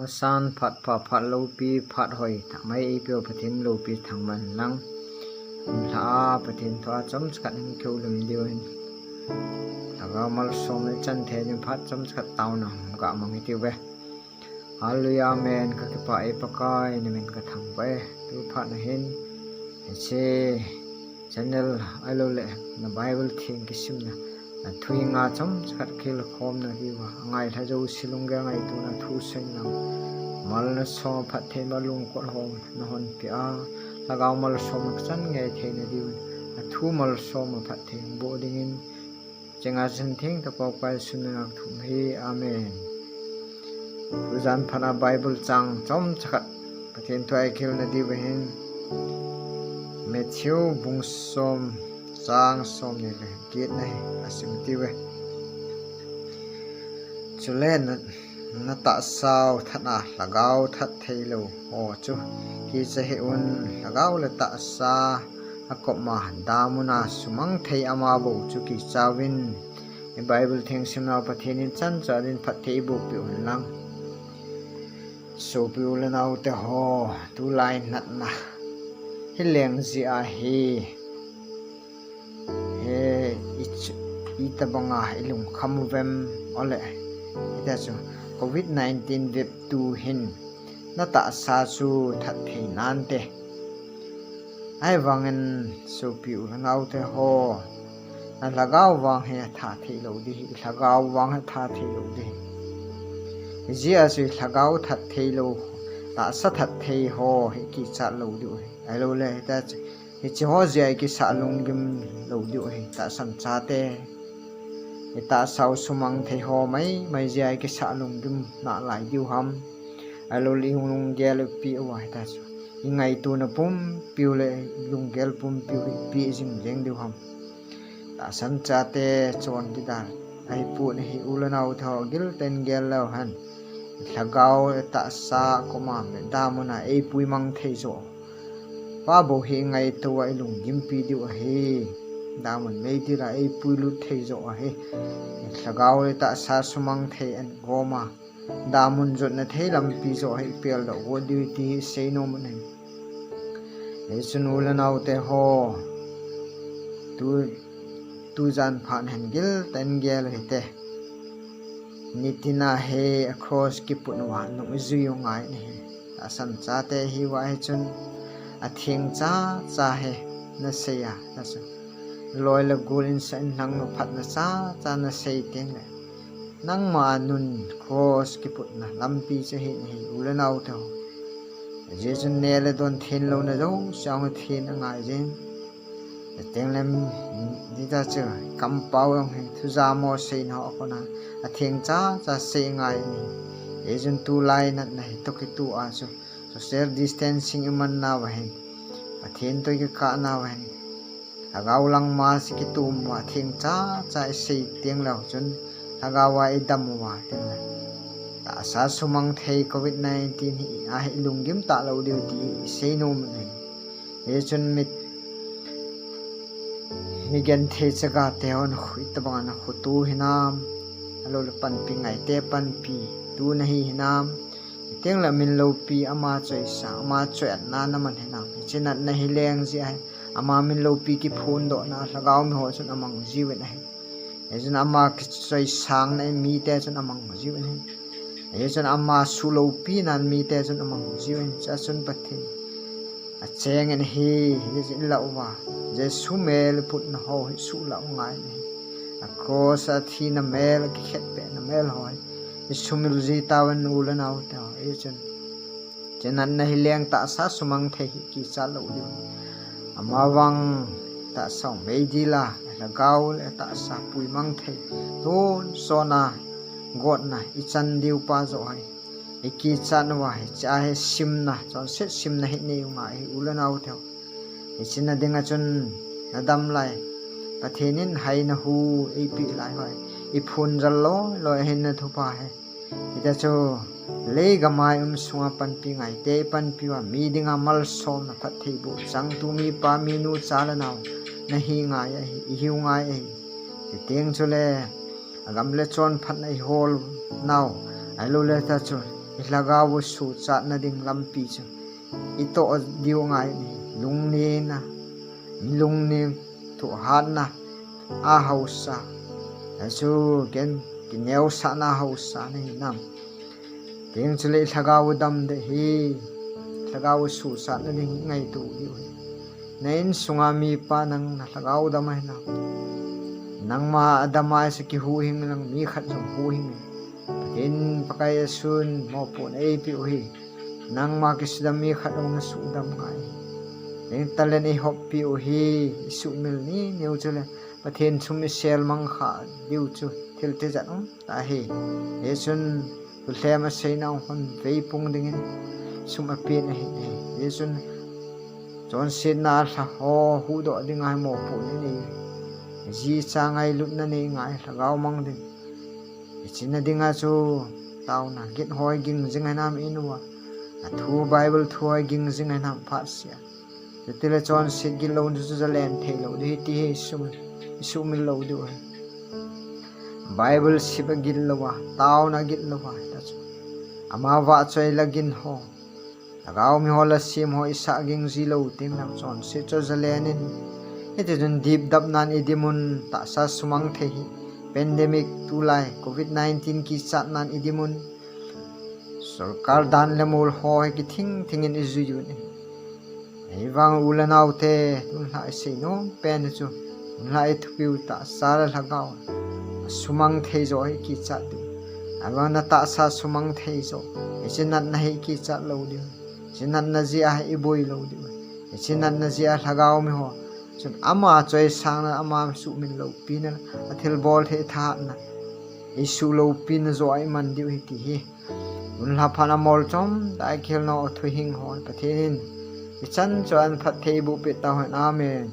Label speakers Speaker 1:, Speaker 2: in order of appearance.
Speaker 1: masan phat pha phat lo pi phat hoi mai pyo pathin lo pi thang man lang tha pathin tha chom skat ning kyo lum diwin aga mal som le chan the ning phat chom skat taw na ga mang ti we hallelujah men ka ki pa e pakai ni men ka thang we tu phat na hin che channel alo le na bible thing ki sim na thui nga chom skat khil khom na diwa ngai tha jo silung ga ngai tu na thu sen na mal na so phat the ma lung ko hom na hon pia lagaw mal so mak chan nge the na diwa thu mal so ma phat the bo ding in chenga sin thing ta ko pai sun na thu hi amen uzan phana bible chang chom chakat pathen thai khil na diwa hin Matthew bung som sang som ne le get này asim ti we chulen na ta sao thana lagaw that thailo ho chu ki che he un lagaw le ta sa akop ma damuna sumang thei ama bo chu ki chawin e bible thing simna pathin chan charin phat thei bo pi un lang so pi ul na u te ho tu lai nat na hileng ji a hi ita banga ilung khamuvem ole ita chu covid-19 vep tu hin na ta sa chu that thei nan te ai wangen so pi u ngau te ho na lagaw wang he tha thei lo di lagaw wang tha thei lo di ji a chu lagaw that thei lo ta sa that thei ho he ki cha lo di ai lo le ta hi chi ho zai ki sa lung gim lo di hi ta sam cha te ta sau sumang thei ho mai zai ki sa lung gim na lai diu ham alo li lung gel pi wa ta chu ngai tu na pum piu le lung gel pum piu pi jing jeng diu ham ta sam cha te chon di da ai pu ni hi ulanau tho gil ten gel lo han lagaw ta sa ko ma me da mo na ei pui mang thei zo pa bo hi ngai tu ai lung gim pi diu hi da mon mei ti ra ei pui lu thei zo hi lagaw ta sa sumang thei an goma da mun jot na thei lam pi zo hi pel do wo di ti sei no mon nei e sunu la nau te ho tu jan phan han gil ten gel hi te nitina he across ki punwa no zu yo ngai ni asam cha te hi wa he chun a thing cha he na se ya na so loi la gulin san nang no phat na cha na sei teng le nang ma nun cross ki put na lampi che hi hi ulanau tho je chun ne le don thin lo na zo sang thin ngai jin teng lem di ta che kam pau yong he thu za mo sei na ko na a thing cha sei ngai ni e jun tu lai na nai to ki tu a so social distancing man na wa hen pathin to ki ka na wa hen agaw lang ma si ki tu ma thing cha sei teng lo chun agawa e dam wa teng la ta sa sumang thei covid-19 hi a hi lungim ta lo di ti sei no me e chun mi gen the chaga te on hui ta bang na khutu hinam alo le pan pi ngai te pan pi tu na hi hinam teng la min lo pi ama choi sa ama choi na na man hinam chinat na hi leng ji ai ama min lo pi ki phun do na lagaw mi ho chun amang jiwen ai e chun ama ki choi sang na mi te chun amang jiwen ai e chun ama su lo pi nan mi te chun amang jiwen cha chun pathin a cheng en hi ji la wa je su mel put na ho su la ngai ni a ko sa thi na mel ki khet pe na mel hoi sumil ji tawan ulan au ta e chenan na hileng ta sa sumang the ki cha lo di amawang ta song mei di la gaw le ta sa pui mang the ton sona god na i chan diu pa zo hai e ki chan wa cha he sim na chon set sim na hi ne nga hi ulan au ta e china dinga chun nadam lai pathenin hai na hu e pi lai hoi i phun ral lo hin na thu pa he ita cho le gamai sunga pan pi ngai te pan pi wa mi dinga mal som na phat thei bu sang tu mi pa mi nu cha la naw na hi ngai hi hiu ngai ti teng chule agam le chon phat nai hol naw ai lo le ta cho lagaw su chat na ding lampi chu ito diu ngai ni lung ni na lung ni thu han na a hausa asu ken kineu sa na hausa ni nam teng chule lagaw dam de hi lagaw su chat na ding ngai tu diu nain sungami pa nang lagaw dam ai na nang ma adamai sa ki hu hing nang mi khat jong hu hing in pakai sun mo pun ei pi uhi nang ma ki sidam mi khat ong su dam ngai eng talen ei hop pi uhi su mil ni neu chule pathen chum sel mang kha diu chu thil te jan ta he e sun ulema seina hon vei pung ding in sum a pi na he e sun chon sin na tha ho hu do ding ai mo pu ni ji changai lut na ni ngai lagaw mang ding ichina dinga chu tauna git hoi ging jingai nam inwa thu bible thoi ging jingai nam phasia tetile chon sit gil lo chu za len thei lo di ti he sum lo du bible siba gil lawa tauna gil lawa ta chu ama wa choi lagin ho lagaw mi hola sim ho isa ging ji lo ting nam chon sit cho za len in ite jun deep dap nan idimun ta sa sumang thei pandemic tulai covid-19 ki chat nan idimun sarkar dan lemul hoi ki thing in izu ni ewang ulanau te la se no pen chu la thupiu ta sar lagaw sumang thei jo ki chat du awang na ta sa sumang thei jo isinat na hi ki chat lo di sinat na ji a iboi lo di isinat na ji a lagaw mi ho chun ama choi sang na ama su min lo pin athil bol the tha na isu lo pin zo ai man diu hi ti hi un la phana mol chom dai khel no thu hing hon pathin ichan chuan phat thei bu pe ta hon amen